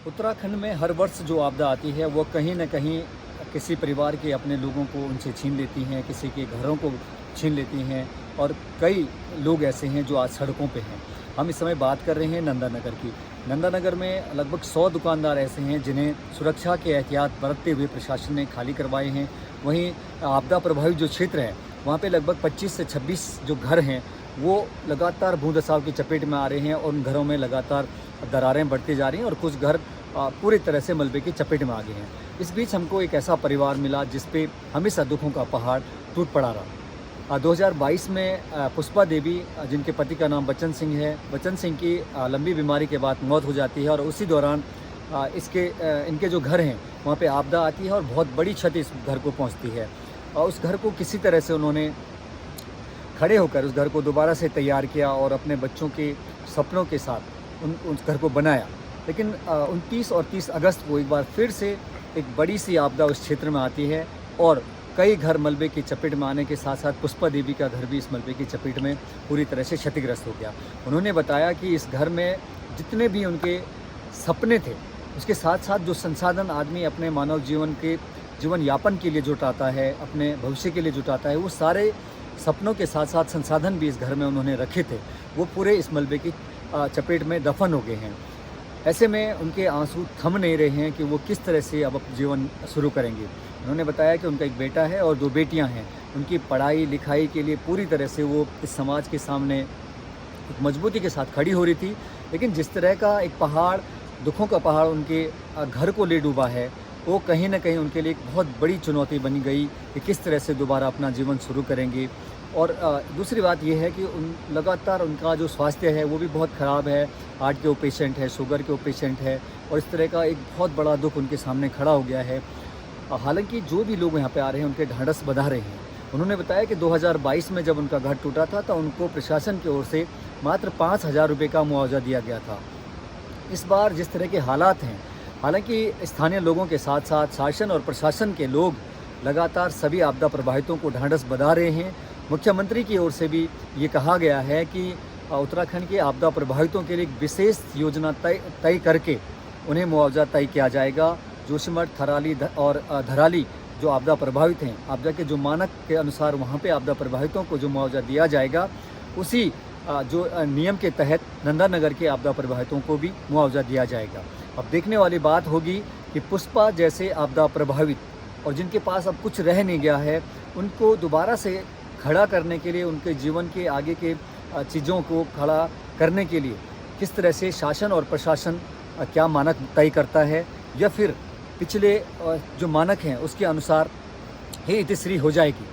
उत्तराखंड में हर वर्ष जो आपदा आती है वो कहीं न कहीं किसी परिवार के अपने लोगों को उनसे छीन लेती हैं, किसी के घरों को छीन लेती हैं और कई लोग ऐसे हैं जो आज सड़कों पे हैं। हम इस समय बात कर रहे हैं नंदानगर की। नंदानगर में लगभग 100 दुकानदार ऐसे हैं जिन्हें सुरक्षा के एहतियात बरतते हुए प्रशासन ने खाली करवाए हैं। वहीं आपदा प्रभावित जो क्षेत्र है वहाँ पे लगभग 25 से 26 जो घर हैं वो लगातार भूधसाव की चपेट में आ रहे हैं और उन घरों में लगातार दरारें बढ़ती जा रही हैं और कुछ घर पूरी तरह से मलबे की चपेट में आ गए हैं। इस बीच हमको एक ऐसा परिवार मिला जिस पे हमेशा दुखों का पहाड़ टूट पड़ा रहा। 2022 में पुष्पा देवी, जिनके पति का नाम बच्चन सिंह है, बच्चन सिंह की लंबी बीमारी के बाद मौत हो जाती है और उसी दौरान इनके जो घर हैं वहाँ पे आपदा आती है और बहुत बड़ी क्षति इस घर को पहुँचती है। और उस घर को किसी तरह से उन्होंने खड़े होकर उस घर को दोबारा से तैयार किया और अपने बच्चों के सपनों के साथ उस घर को बनाया। लेकिन 29 और 30 अगस्त को एक बार फिर से एक बड़ी सी आपदा उस क्षेत्र में आती है और कई घर मलबे की चपेट में आने के साथ साथ पुष्पा देवी का घर भी इस मलबे की चपेट में पूरी तरह से क्षतिग्रस्त हो गया। उन्होंने बताया कि इस घर में जितने भी उनके सपने थे उसके साथ साथ जो संसाधन आदमी अपने मानव जीवन यापन के लिए जुटाता है, अपने भविष्य के लिए जुटाता है, वो सारे सपनों के साथ साथ संसाधन भी इस घर में उन्होंने रखे थे, वो पूरे इस मलबे की चपेट में दफन हो गए हैं। ऐसे में उनके आंसू थम नहीं रहे हैं कि वो किस तरह से अब जीवन शुरू करेंगे। उन्होंने बताया कि उनका एक बेटा है और 2 बेटियां हैं। उनकी पढ़ाई लिखाई के लिए पूरी तरह से वो इस समाज के सामने एक मजबूती के साथ खड़ी हो रही थी, लेकिन जिस तरह का एक पहाड़, दुखों का पहाड़ उनके घर को ले डूबा है, वो कहीं ना कहीं उनके लिए एक बहुत बड़ी चुनौती बनी गई कि किस तरह से दोबारा अपना जीवन शुरू करेंगे। और दूसरी बात यह है कि लगातार उनका जो स्वास्थ्य है वो भी बहुत ख़राब है। हार्ट के वो पेशेंट है, शुगर के वो पेशेंट है और इस तरह का एक बहुत बड़ा दुख उनके सामने खड़ा हो गया है। हालांकि जो भी लोग यहाँ पे आ रहे हैं उनके ढांढस बंधा रहे हैं। उन्होंने बताया कि 2022 में जब उनका घर टूटा था तो उनको प्रशासन की ओर से मात्र 5,000 रुपये का मुआवजा दिया गया था। इस बार जिस तरह के हालात हैं, हालांकि स्थानीय लोगों के साथ साथ शासन और प्रशासन के लोग लगातार सभी आपदा प्रभावितों को ढांढस बंधा रहे हैं। मुख्यमंत्री की ओर से भी ये कहा गया है कि उत्तराखंड के आपदा प्रभावितों के लिए एक विशेष योजना तय करके उन्हें मुआवजा तय किया जाएगा। जोशीमठ, थराली और धराली जो आपदा प्रभावित हैं, आपदा के जो मानक के अनुसार वहाँ पे आपदा प्रभावितों को जो मुआवजा दिया जाएगा, उसी जो नियम के तहत नंदानगर के आपदा प्रभावितों को भी मुआवजा दिया जाएगा। अब देखने वाली बात होगी कि पुष्पा जैसे आपदा प्रभावित और जिनके पास अब कुछ रह नहीं गया है, उनको दोबारा से खड़ा करने के लिए, उनके जीवन के आगे के चीज़ों को खड़ा करने के लिए किस तरह से शासन और प्रशासन क्या मानक तय करता है, या फिर पिछले जो मानक हैं उसके अनुसार ही इतिश्री हो जाएगी।